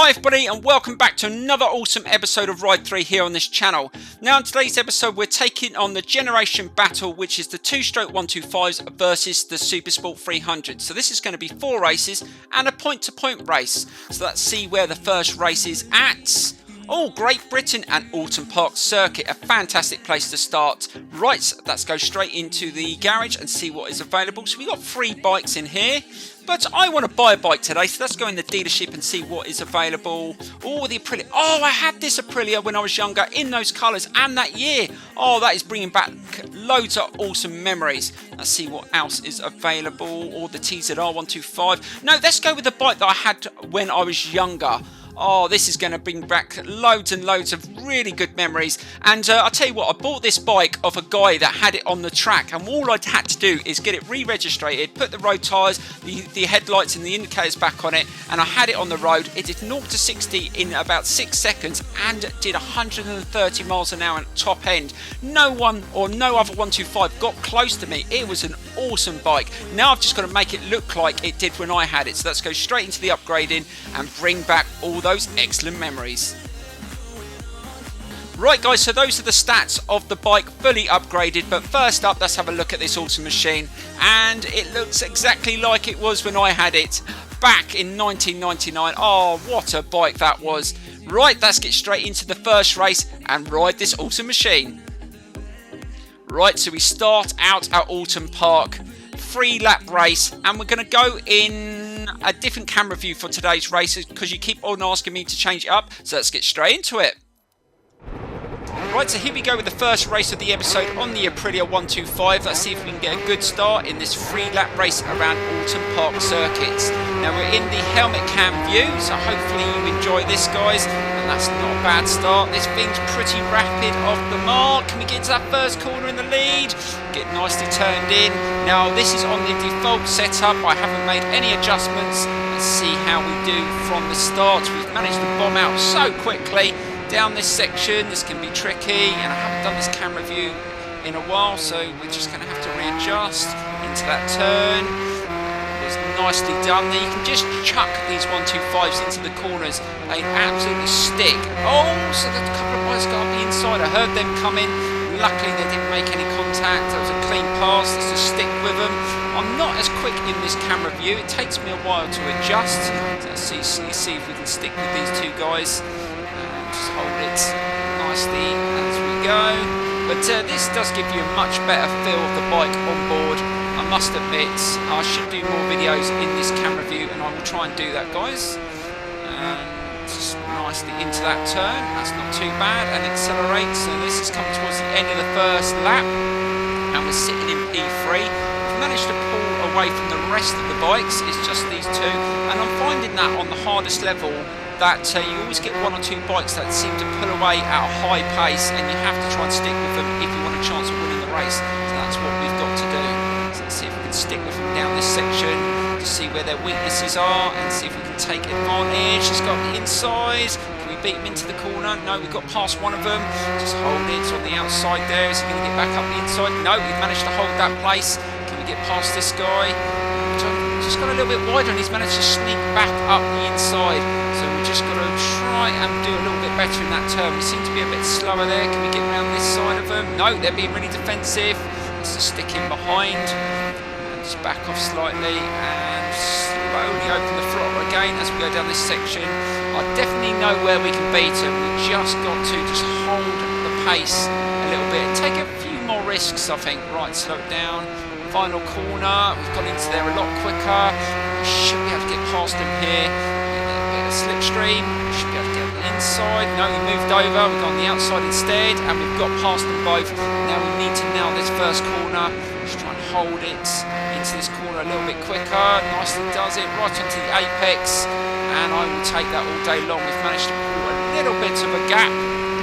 Hi everybody and welcome back to another awesome episode of Ride 3 here on this channel. Now in today's episode we're taking on the generation battle, which is the 2-stroke 125s versus the Supersport 300. So this is going to be 4 races and a point-to-point race. So let's see where the first race is at. Oh, Great Britain and Oulton Park Circuit, a fantastic place to start. Right, so let's go straight into the garage and see what is available. So we've got 3 bikes in here, but I want to buy a bike today, so let's go in the dealership and see what is available. Oh, the Aprilia. Oh, I had this Aprilia when I was younger in those colours and that year. Oh, that is bringing back loads of awesome memories. Let's see what else is available. Or the TZR 125. No, let's go with the bike that I had when I was younger. Oh, this is going to bring back loads and loads of really good memories. And I'll tell you what, I bought this bike off a guy that had it on the track. And all I had to do is get it re-registered, put the road tyres, the headlights and the indicators back on it. And I had it on the road. It did 0 to 60 in about 6 seconds and did 130 miles an hour at top end. No one or no other 125 got close to me. It was an awesome bike. Now I've just got to make it look like it did when I had it. So let's go straight into the upgrading and bring back all those excellent memories. Right guys, so those are the stats of the bike fully upgraded, but first up let's have a look at this awesome machine, and it looks exactly like it was when I had it back in 1999. Oh, what a bike that was. Right, let's get straight into the first race and ride this awesome machine. Right, so we start out at Oulton Park, 3-lap race, and we're going to go in a different camera view for today's races because you keep on asking me to change it up, so let's get straight into it. Right, so here we go with the first race of the episode on the Aprilia 125. Let's see if we can get a good start in this 3-lap race around Oulton Park circuits. Now we're in the helmet cam view, so hopefully you enjoy this guys, and that's not a bad start. This thing's pretty rapid off the mark. Can we get into that first corner in the lead? Get nicely turned in. Now this is on the default setup, I haven't made any adjustments. Let's see how we do from the start. We've managed to bomb out so quickly down this section. This can be tricky, and I haven't done this camera view in a while, so we're just going to have to readjust into that turn. It's nicely done there. You can just chuck these 125s into the corners, they absolutely stick. Oh, so there's a couple of bikes got up the inside. I heard them coming. Luckily they didn't make any contact. That was a clean pass. Let's just stick with them. I'm not as quick in this camera view, it takes me a while to adjust. So let's see if we can stick with these 2 guys. Just hold it nicely as we go, but this does give you a much better feel of the bike on board. I must admit, I should do more videos in this camera view, and I will try and do that guys. Just nicely into that turn, that's not too bad, and accelerate. So this is coming towards the end of the first lap, and we're sitting in P3. We've managed to pull away from the rest of the bikes, it's just these 2, and I'm finding that on the hardest level that you always get 1 or 2 bikes that seem to pull away at a high pace, and you have to try and stick with them if you want a chance of winning the race. So that's what we've got to do. So let's see if we can stick with them down this section to see where their weaknesses are and see if we can take advantage. He's got the inside. Can we beat him into the corner? No, we've got past one of them. Just hold it on the outside there. Is he going to get back up the inside? No, we've managed to hold that place. Can we get past this guy? Just got a little bit wider, and he's managed to sneak back up the inside. So we've just got to try and do a little bit better in that turn. We seem to be a bit slower there. Can we get around this side of them? No, they're being really defensive. Let's just stick in behind and just back off slightly and slowly open the throttle again as we go down this section. I definitely know where we can beat them. We just got to just hold the pace a little bit and take a few more risks, I think. Right, slow it down. Final corner, we've got into there a lot quicker. We should be able to get past them here. A bit of slipstream, we should be able to get on the inside. No, we moved over, we've gone on the outside instead, and we've got past them both. Now we need to nail this first corner. Just try and hold it into this corner a little bit quicker. Nicely does it, right onto the apex, and I will take that all day long. We've managed to pull a little bit of a gap,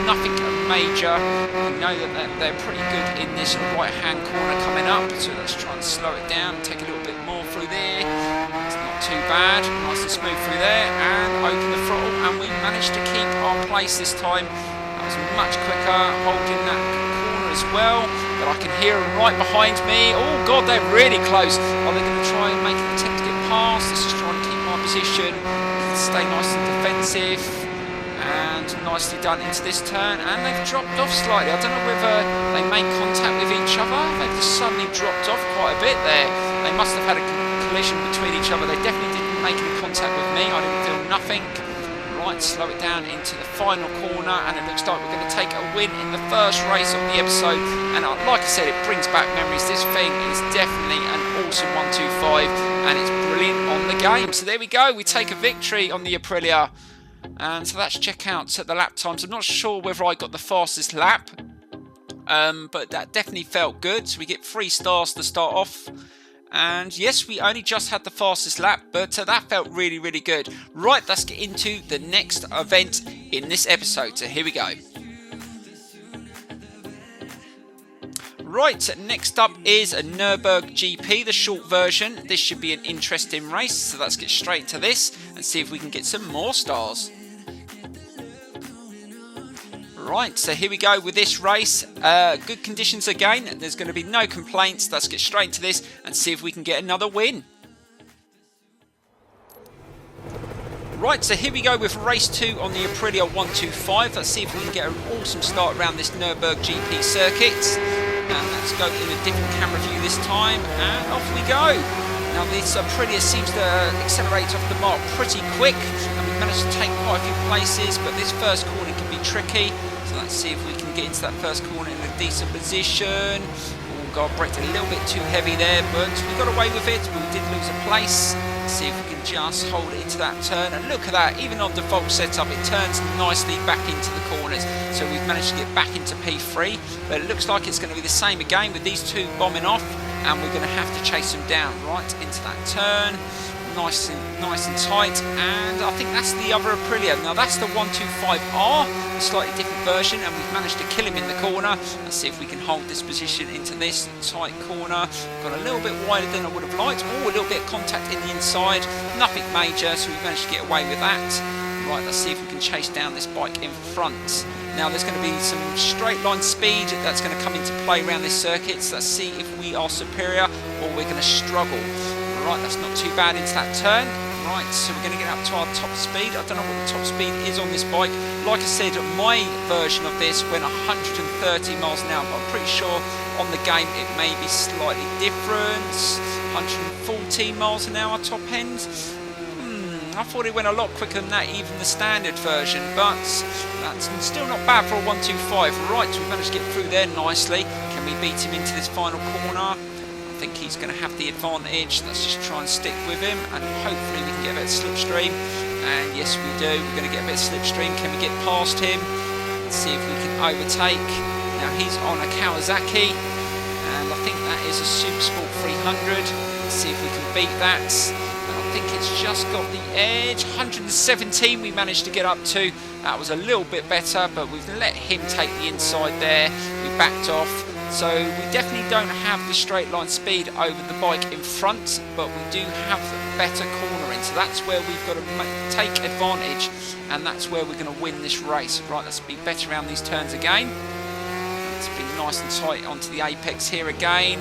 nothing major. We know that they're pretty good in this right hand corner coming up, so let's try and slow it down, take a little bit more through there. It's not too bad, nice and smooth through there, and open the throttle, and we managed to keep our place this time. That was much quicker, holding that corner as well, but I can hear them right behind me. Oh god, they're really close. Are they going to try and make an attempt to get past? Let's just try and keep my position, stay nice and defensive. aggressive. And nicely done into this turn, and they've dropped off slightly. I don't know whether they made contact with each other. They've just suddenly dropped off quite a bit there. They must have had a collision between each other. They definitely didn't make any contact with me. I didn't feel nothing. Right, slow it down into the final corner, and it looks like we're going to take a win in the first race of the episode. And like I said, it brings back memories. This thing is definitely an awesome 125, and it's brilliant on the game. So there we go. We take a victory on the Aprilia. And so let's check out the lap times. I'm not sure whether I got the fastest lap, but that definitely felt good. So we get 3 stars to start off. And yes, we only just had the fastest lap, but that felt really, really good. Right, let's get into the next event in this episode. So here we go. Right, next up is a Nürburgring GP, the short version. This should be an interesting race, so let's get straight to this and see if we can get some more stars. Right, so here we go with this race. Good conditions again. There's going to be no complaints. Let's get straight into this and see if we can get another win. Right, so here we go with race 2 on the Aprilia 125. Let's see if we can get an awesome start around this Nürburgring GP circuit. And let's go in a different camera view this time, and off we go. Now this Aprilia seems to accelerate off the mark pretty quick, and we've managed to take quite a few places, but this first corner can be tricky. So let's see if we can get into that first corner in a decent position. Oh God, braked a little bit too heavy there, but we got away with it, but we did lose a place. Let's see if we can just hold it into that turn, and look at that, even on default setup it turns nicely back into the corners. So we've managed to get back into P3, but it looks like it's going to be the same again with these two bombing off, and we're going to have to chase them down right into that turn. Nice and tight, and I think that's the other Aprilia. Now that's the 125R, a slightly different version, and we've managed to kill him in the corner. Let's see if we can hold this position into this tight corner. Got a little bit wider than I would have liked. Oh, a little bit of contact in the inside, nothing major, so we've managed to get away with that. Right, let's see if we can chase down this bike in front. Now there's going to be some straight line speed that's going to come into play around this circuit, so let's see if we are superior or we're going to struggle. Right, that's not too bad into that turn. Right, so we're going to get up to our top speed. I don't know what the top speed is on this bike. Like I said, my version of this went 130 miles an hour, but I'm pretty sure on the game it may be slightly different. 114 miles an hour top end. I thought it went a lot quicker than that, even the standard version, but that's still not bad for a 125. Right, so we managed to get through there nicely. Can we beat him into this final corner? I think he's going to have the advantage. Let's just try and stick with him, and hopefully we can get a bit of slipstream. And yes, we do. We're going to get a bit of slipstream. Can we get past him? Let's see if we can overtake. Now he's on a Kawasaki, and I think that is a Supersport 300. Let's see if we can beat that. I think it's just got the edge. 117 we managed to get up to. That was a little bit better, but we've let him take the inside there. We backed off. So we definitely don't have the straight line speed over the bike in front, but we do have better cornering. So that's where we've got to take advantage, and that's where we're going to win this race. Right, let's be better around these turns again. Let's be nice and tight onto the apex here again.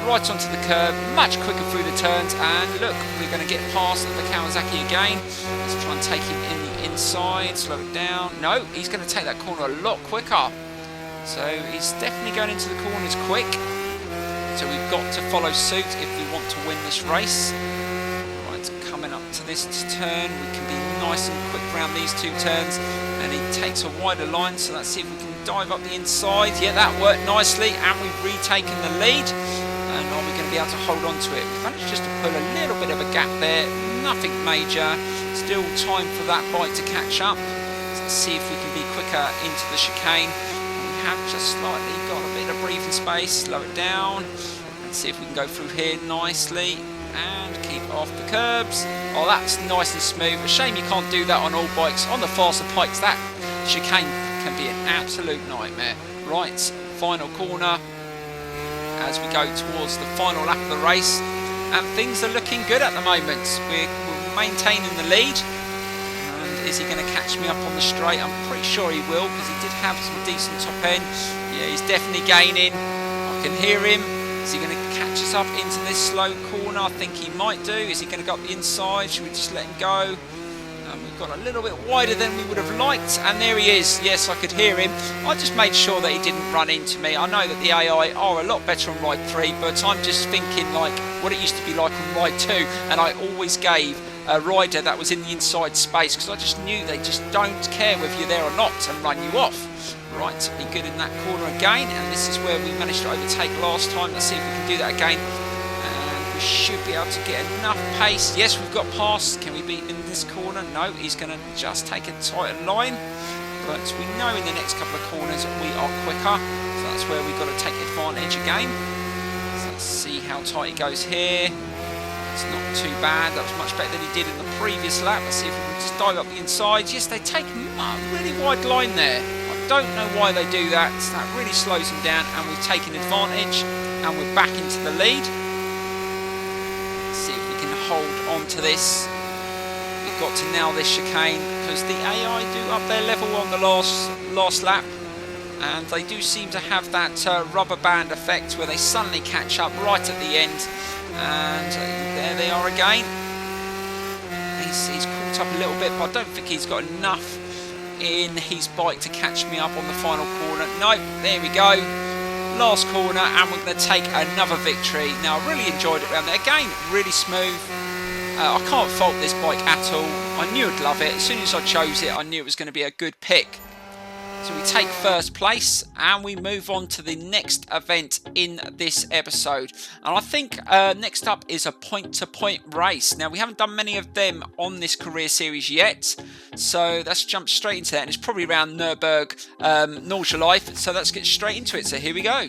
Right onto the curb, much quicker through the turns, and look, we're going to get past the Kawasaki again. Let's try and take him in the inside, slow it down. No, he's going to take that corner a lot quicker. So he's definitely going into the corners quick. So we've got to follow suit if we want to win this race. Right, coming up to this turn, we can be nice and quick around these two turns. And he takes a wider line, so let's see if we can dive up the inside. Yeah, that worked nicely, and we've retaken the lead. And are we going to be able to hold on to it? We've managed just to pull a little bit of a gap there. Nothing major. Still time for that bike to catch up. So let's see if we can be quicker into the chicane. Have just slightly got a bit of breathing space, slow it down, and see if we can go through here nicely and keep off the curbs. Oh, that's nice and smooth. A shame you can't do that on all bikes. On the faster bikes, that chicane can be an absolute nightmare. Right, final corner as we go towards the final lap of the race, and things are looking good at the moment. We're maintaining the lead. Is he going to catch me up on the straight? I'm pretty sure he will, because he did have some decent top end. Yeah, he's definitely gaining. I can hear him. Is he going to catch us up into this slow corner? I think he might do. Is he going to go up the inside? Should we just let him go? We've got a little bit wider than we would have liked, and there he is. Yes, I could hear him. I just made sure that he didn't run into me. I know that the AI are a lot better on ride 3, but I'm just thinking like what it used to be like on ride 2, and I always gave a rider that was in the inside space because I just knew they just don't care whether you're there or not and run you off. Right, be good in that corner again, and this is where we managed to overtake last time. Let's see if we can do that again. Should be able to get enough pace. Yes, we've got past. Can we beat in this corner? No, he's going to just take a tighter line. But we know in the next couple of corners we are quicker. So that's where we've got to take advantage again. So let's see how tight he goes here. It's not too bad. That was much better than he did in the previous lap. Let's see if we can just dive up the inside. Yes, they take a really wide line there. I don't know why they do that. That really slows them down, and we've taken advantage, and we're back into the lead. Hold on to this. We've got to nail this chicane because the AI do up their level on the last lap, and they do seem to have that rubber band effect where they suddenly catch up right at the end, and there they are again. He's caught up a little bit, but I don't think he's got enough in his bike to catch me up on the final corner. No, there we go. Last corner, and we're going to take another victory. Now, I really enjoyed it around there. Again, really smooth. I can't fault this bike at all. I knew I'd love it. As soon as I chose it, I knew it was going to be a good pick. So we take first place, and we move on to the next event in this episode. And I think next up is a point-to-point race. Now, we haven't done many of them on this career series yet, so let's jump straight into that. And it's probably around Nürburgring, so let's get straight into it. So here we go.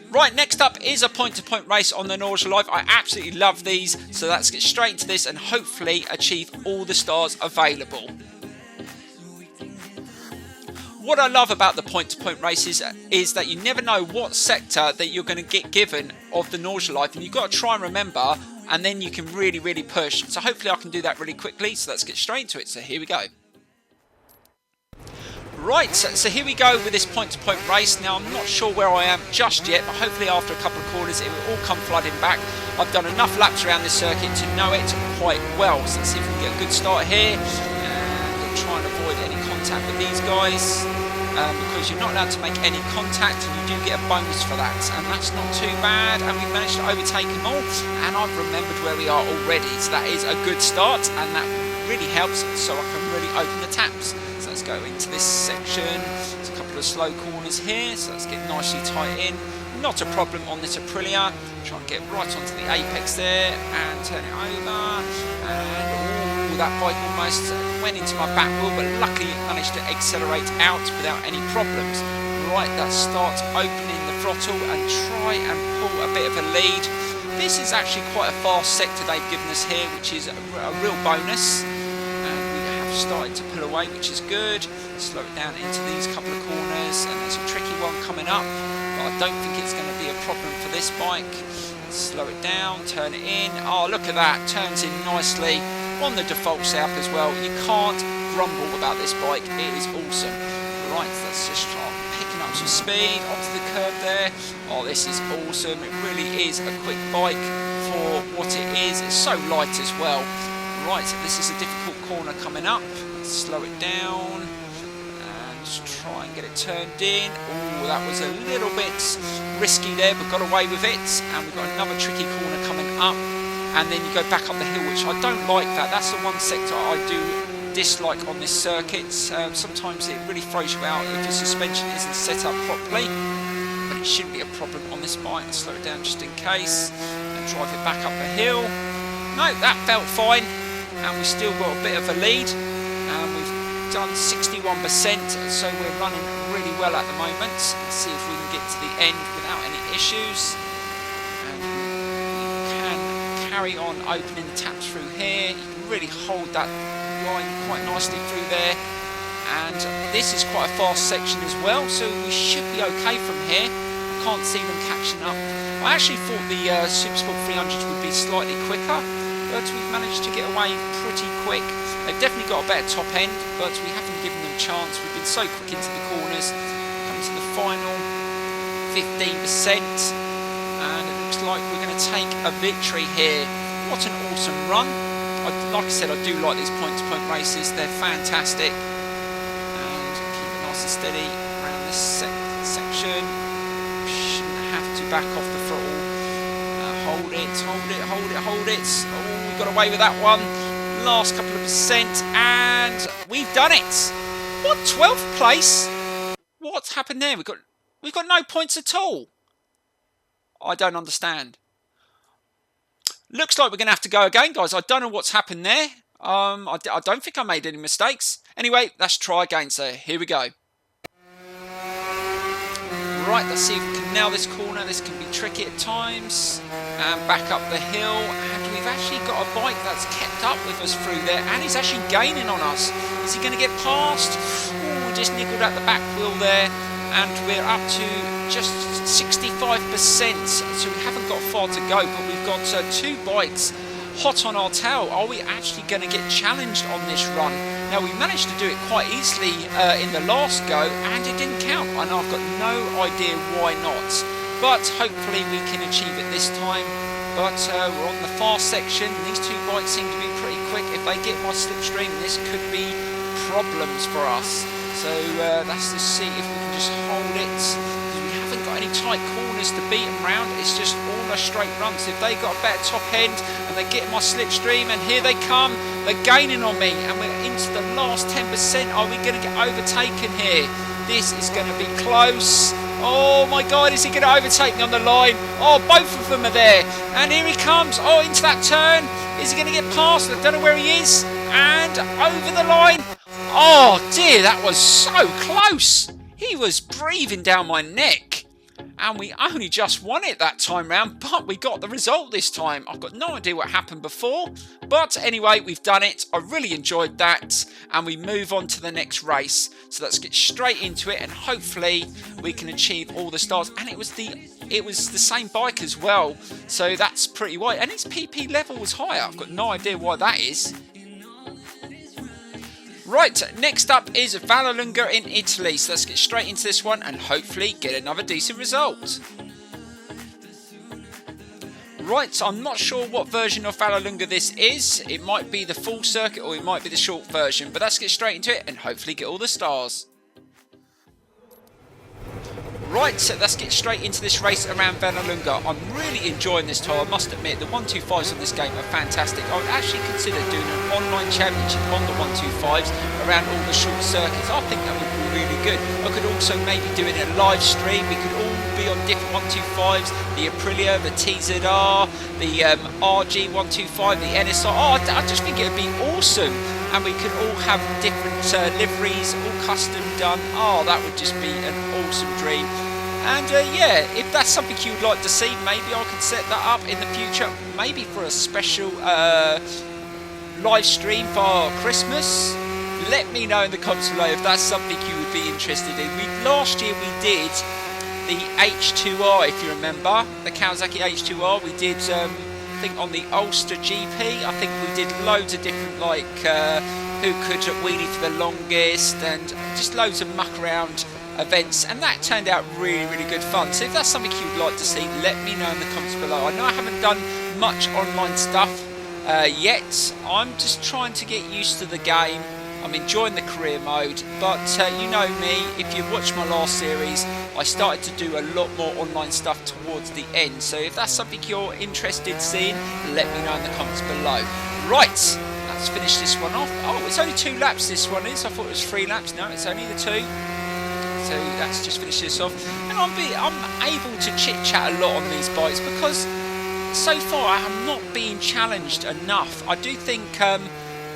Right, next up is a point-to-point race on the Nürburgring. I absolutely love these, so let's get straight into this and hopefully achieve all the stars available. What I love about the point-to-point races is that you never know what sector that you're going to get given of the Nürburgring, and you've got to try and remember, and then you can really push. So hopefully I can do that really quickly, so let's get straight into it. So here we go. Right, so here we go with this point-to-point race. Now, I'm not sure where I am just yet, but hopefully after a couple of corners it will all come flooding back. I've done enough laps around this circuit to know it quite well. So let's see if we can get a good start here. And try and avoid any contact with these guys. Because you're not allowed to make any contact, and you do get a bonus for that, and that's not too bad. And we've managed to overtake them all, and I've remembered where we are already, so that is a good start, and that really helps so I can really open the taps. So let's go into this section. There's a couple of slow corners here, so let's get nicely tight in. Not a problem on this Aprilia. Try and get right onto the apex there and turn it over, and that bike almost went into my back wheel, but luckily it managed to accelerate out without any problems. Right, that starts opening the throttle and try and pull a bit of a lead. This is actually quite a fast sector they've given us here, which is a real bonus. And we have started to pull away, which is good. Slow it down into these couple of corners, and there's a tricky one coming up, but I don't think it's going to be a problem for this bike. Slow it down, turn it in. Oh, look at that, turns in nicely. On the default setup as well. You can't grumble about this bike, it is awesome. Right, let's just start picking up some speed onto the curb there. Oh, this is awesome. It really is a quick bike for what it is. It's so light as well. Right, this is a difficult corner coming up. Let's slow it down and just try and get it turned in. Oh, that was a little bit risky there, but got away with it. And we've got another tricky corner coming up. And then you go back up the hill, which I don't like that. That's the one sector I do dislike on this circuit. Sometimes it really throws you out if your suspension isn't set up properly, but it shouldn't be a problem on this bike. Let's slow it down just in case and drive it back up the hill. No, that felt fine, and we still got a bit of a lead. We've done 61%, so we're running really well at the moment. Let's see if we can get to the end without any issues. Carry on opening the taps through here. You can really hold that line quite nicely through there, and this is quite a fast section as well, so we should be okay from here. I can't see them catching up. I actually thought the Supersport 300s would be slightly quicker, but we've managed to get away pretty quick. They've definitely got a better top end, but we haven't given them a chance. We've been so quick into the corners. Coming to the final 15%. And it looks like we're going to take a victory here. What an awesome run. I like I said, I do like these point-to-point races. They're fantastic. And keep it nice and steady around this section. Shouldn't have to back off the throttle. Hold it, hold it, hold it, hold it. Oh, we got away with that one. Last couple of percent, and we've done it. What, 12th place? What's happened there? We've got no points at all. I don't understand. Looks like we're going to have to go again, guys. I don't know what's happened there. I don't think I made any mistakes. Anyway, let's try again. So here we go. Right, let's see if we can nail this corner. This can be tricky at times. And back up the hill. And we've actually got a bike that's kept up with us through there. And he's actually gaining on us. Is he going to get past? Oh, we just niggled at the back wheel there. And we're up to just 65%. So we haven't got far to go. But we've got two bikes hot on our tail. Are we actually going to get challenged on this run? Now, we managed to do it quite easily in the last go, and it didn't count, and I've got no idea why not. But hopefully we can achieve it this time. But we're on the fast section. These two bikes seem to be pretty quick. If they get my slipstream, this could be problems for us. So let's just see if we can just hold it. We haven't got any tight corners to beat them round. It's just all a straight run. So if they got a better top end and they get my slipstream, and here they come, they're gaining on me, and we're into the last 10%. Are we going to get overtaken here? This is going to be close. Oh my God, is he going to overtake me on the line? Oh, both of them are there. And here he comes. Oh, into that turn. Is he going to get past? I don't know where he is. And over the line. Oh dear, that was so close. He was breathing down my neck. And we only just won it that time round, but we got the result this time. I've got no idea what happened before. But anyway, we've done it. I really enjoyed that. And we move on to the next race. So let's get straight into it, and hopefully we can achieve all the stars. And it was the same bike as well. So that's pretty wide. And its PP level was higher. I've got no idea why that is. Right, next up is Vallelunga in Italy. So let's get straight into this one and hopefully get another decent result. Right, I'm not sure what version of Vallelunga this is. It might be the full circuit or it might be the short version. But let's get straight into it and hopefully get all the stars. Right, so let's get straight into this race around Vallelunga. I'm really enjoying this tour, I must admit. The 125s on this game are fantastic. I would actually consider doing an online championship on the 125s around all the short circuits. I think that would be really good. I could also maybe do it in a live stream. We could all be on different 125s. The Aprilia, the TZR, the RG125, the NSR. Oh, I just think it would be awesome. And we could all have different liveries, all custom done. Oh, that would just be an awesome dream. And yeah, if that's something you would like to see, maybe I could set that up in the future. Maybe for a special live stream for Christmas. Let me know in the comments below if that's something you would be interested in. Last year we did the H2R, if you remember. The Kawasaki H2R. We did... I think on the Ulster GP, I think we did loads of different, like who could wheelie for the longest, and just loads of muck around events, and that turned out really, really good fun. So if that's something you'd like to see, let me know in the comments below. I know I haven't done much online stuff yet. I'm just trying to get used to the game. I'm enjoying the career mode, but you know me, if you've watched my last series, I started to do a lot more online stuff towards the end. So if that's something you're interested in seeing, let me know in the comments below. Right, let's finish this one off. Oh, it's only 2 laps this one is. I thought it was 3 laps. No, it's only the 2. So let's just finish this off. And I'm able to chit-chat a lot on these bikes because so far I have not been challenged enough. I do think...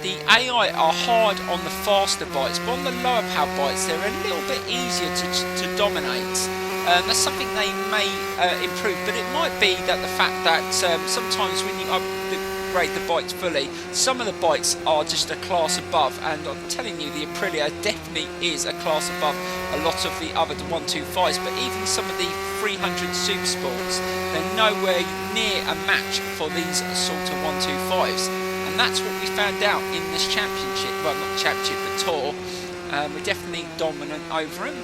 the AI are hard on the faster bikes, but on the lower power bikes they're a little bit easier to dominate. That's something they may improve, but it might be that the fact that sometimes when you upgrade the bikes fully, some of the bikes are just a class above, and I'm telling you, the Aprilia definitely is a class above a lot of the other 125s, but even some of the 300 Super Sports, they're nowhere near a match for these sort of 125s. And that's what we found out in this championship. Well, not championship, but tour. We're definitely dominant over them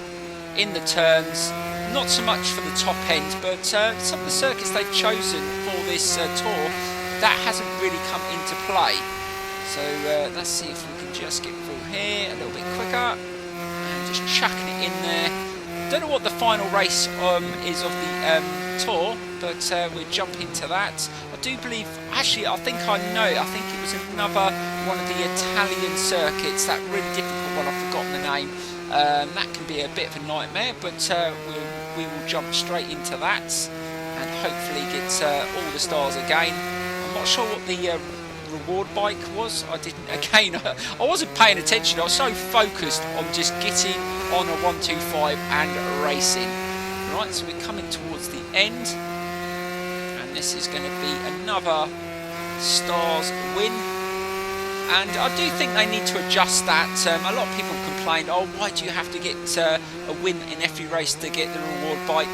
in the turns. Not so much for the top end, but some of the circuits they've chosen for this tour, that hasn't really come into play. So let's see if we can just get through here a little bit quicker. And just chucking it in there. Don't know what the final race is of the tour, but we'll jump into that. I do believe, actually, I think I know. I think it was another one of the Italian circuits. That really difficult one. I've forgotten the name. That can be a bit of a nightmare, but we will jump straight into that and hopefully get all the stars again. I'm not sure what the reward bike was. I didn't, again, I wasn't paying attention. I was so focused on just getting on a 125 and racing. Right, so we're coming towards the end, and this is going to be another stars win. And I do think they need to adjust that. A lot of people complained, oh, why do you have to get a win in every race to get the reward bike?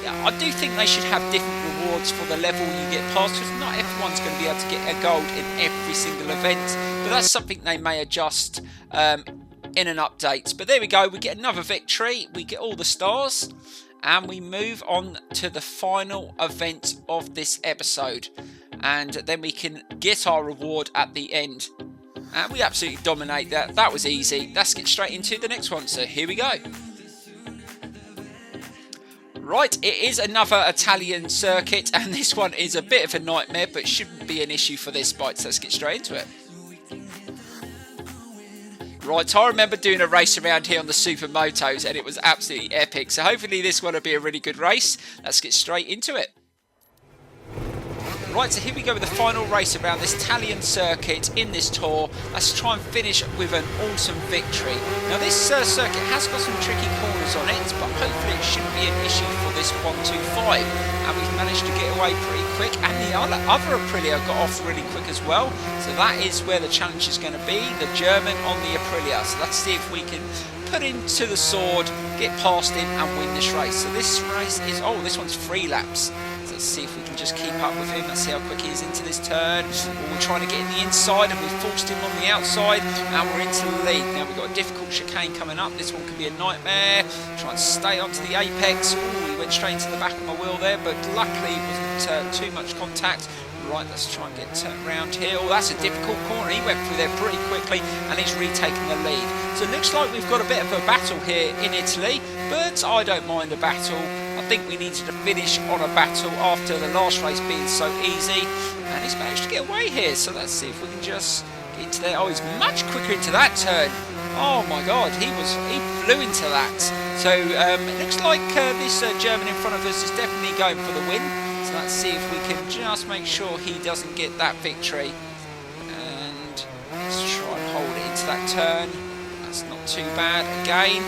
Yeah, I do think they should have different rewards for the level you get past, because not everyone's going to be able to get a gold in every single event. But that's something they may adjust in an update. But there we go, we get another victory, we get all the stars, and we move on to the final event of this episode. And then we can get our reward at the end. And we absolutely dominate that. That was easy. Let's get straight into the next one. So here we go. Right, it is another Italian circuit, and this one is a bit of a nightmare, but shouldn't be an issue for this bike. So let's get straight into it. Right, I remember doing a race around here on the Supermotos, and it was absolutely epic. So hopefully this one will be a really good race. Let's get straight into it. Right, so here we go with the final race around this Italian circuit in this tour. Let's try and finish with an awesome victory. Now this circuit has got some tricky corners on it, but hopefully it shouldn't be an issue for this 125. And we've managed to get away pretty quick, and the other Aprilia got off really quick as well. So that is where the challenge is going to be, the German on the Aprilia. So let's see if we can put him to the sword, get past him and win this race. So this race is, oh, this one's 3 laps. Let's see if we can just keep up with him. Let's see how quick he is into this turn. We're trying to get in the inside, and we've forced him on the outside, and we're into the lead. Now we've got a difficult chicane coming up. This one could be a nightmare. Try and stay onto the apex. Ooh, he went straight into the back of my wheel there, but luckily it wasn't too much contact. Right, let's try and get round here. Oh, that's a difficult corner. He went through there pretty quickly, and he's retaken the lead. So it looks like we've got a bit of a battle here in Italy, but I don't mind a battle. I think we needed to finish on a battle after the last race being so easy, and he's managed to get away here. So let's see if we can just get into there. Oh, he's much quicker into that turn. Oh my God, he flew into that. So it looks like this German in front of us is definitely going for the win. So let's see if we can just make sure he doesn't get that victory. And let's try and hold it into that turn. That's not too bad. Again,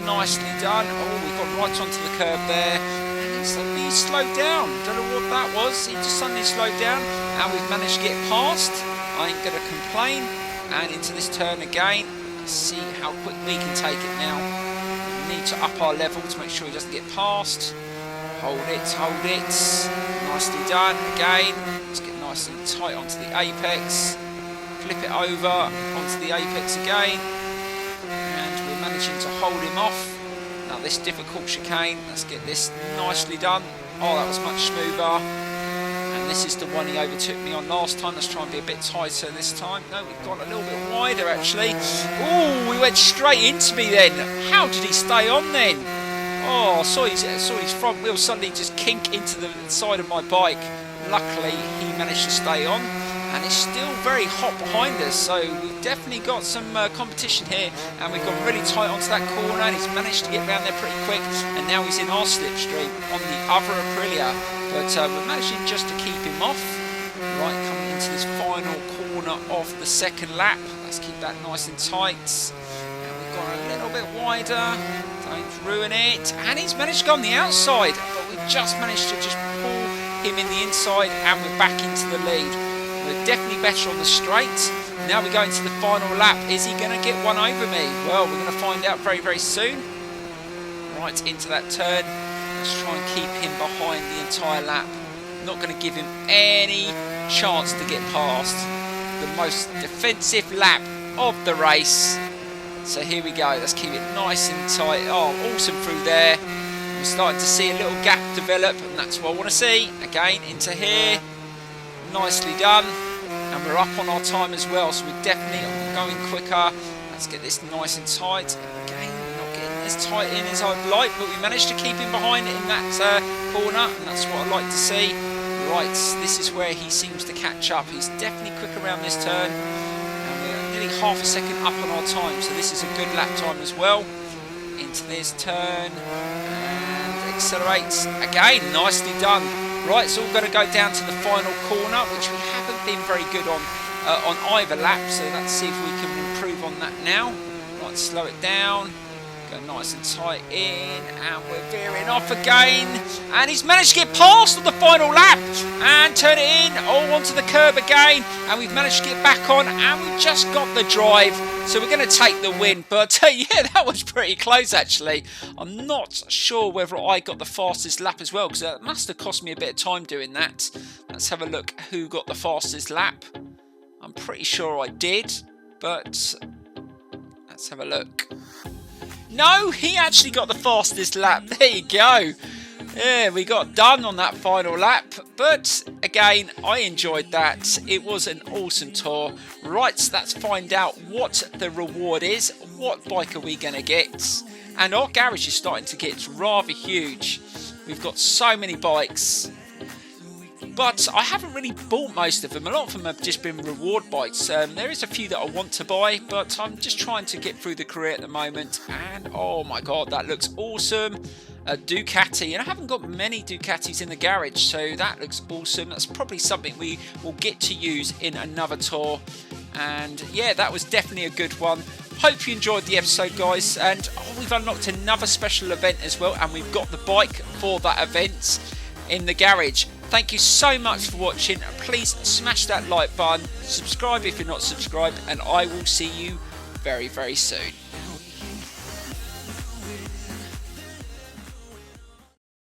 nicely done. Oh, we got right onto the curb there. And suddenly he slowed down. Don't know what that was. He just suddenly slowed down. And we've managed to get past. I ain't going to complain. And into this turn again. Let's see how quick we can take it now. We need to up our level to make sure he doesn't get past. Hold it, hold it. Nicely done. Again, let's get nice and tight onto the apex. Flip it over onto the apex again. And we're managing to hold him off. Now this difficult chicane, let's get this nicely done. Oh, that was much smoother. And this is the one he overtook me on last time. Let's try and be a bit tighter this time. No, we've gone a little bit wider actually. Oh, he went straight into me then. How did he stay on then? Oh, I saw his front wheel suddenly just kink into the side of my bike. Luckily, he managed to stay on, and it's still very hot behind us, so we've definitely got some competition here, and we've gone really tight onto that corner, and he's managed to get around there pretty quick, and now he's in our slipstream on the other Aprilia, but we're managing just to keep him off. Right, coming into this final corner of the second lap. Let's keep that nice and tight, and we've gone a little bit wider. Don't ruin it, and he's managed to go on the outside, but we've just managed to just pull him in the inside, and we're back into the lead. We're definitely better on the straight. Now we go into the final lap. Is he going to get one over me? Well, we're going to find out very, very soon. Right into that turn. Let's try and keep him behind the entire lap. Not going to give him any chance to get past. The most defensive lap of the race. So here we go, let's keep it nice and tight. Oh, awesome through there. We're starting to see a little gap develop, and that's what I want to see. Again, into here. Nicely done. And we're up on our time as well, so we're definitely going quicker. Let's get this nice and tight. Again, not getting as tight in as I'd like, but we managed to keep him behind in that corner, and that's what I like to see. Right, this is where he seems to catch up. He's definitely quick around this turn, and we're nearly half a second up on our time, so this is a good lap time as well. Into this turn, and accelerates. Again, nicely done. Right, it's all going to go down to the final corner, which we haven't been very good on either lap, so let's see if we can improve on that now. Right, slow it down. Go nice and tight in, and we're veering off again, and he's managed to get past on the final lap and turn it in, all onto the curb again, and we've managed to get back on, and we've just got the drive, so we're going to take the win. But yeah, that was pretty close actually. I'm not sure whether I got the fastest lap as well, because that must have cost me a bit of time doing that. Let's have a look who got the fastest lap. I'm pretty sure I did, but let's have a look. No, he actually got the fastest lap. There you go. Yeah, we got done on that final lap. But again, I enjoyed that. It was an awesome tour. Right, so let's find out what the reward is. What bike are we going to get? And our garage is starting to get rather huge. We've got so many bikes. But I haven't really bought most of them. A lot of them have just been reward bikes. There is a few that I want to buy, but I'm just trying to get through the career at the moment. And oh my god, that looks awesome. A Ducati, and I haven't got many Ducatis in the garage, so that looks awesome. That's probably something we will get to use in another tour. And yeah, that was definitely a good one. Hope you enjoyed the episode, guys. And we've unlocked another special event as well, and we've got the bike for that event in the garage. Thank you so much for watching. Please smash that like button, subscribe if you're not subscribed, and I will see you very, very soon.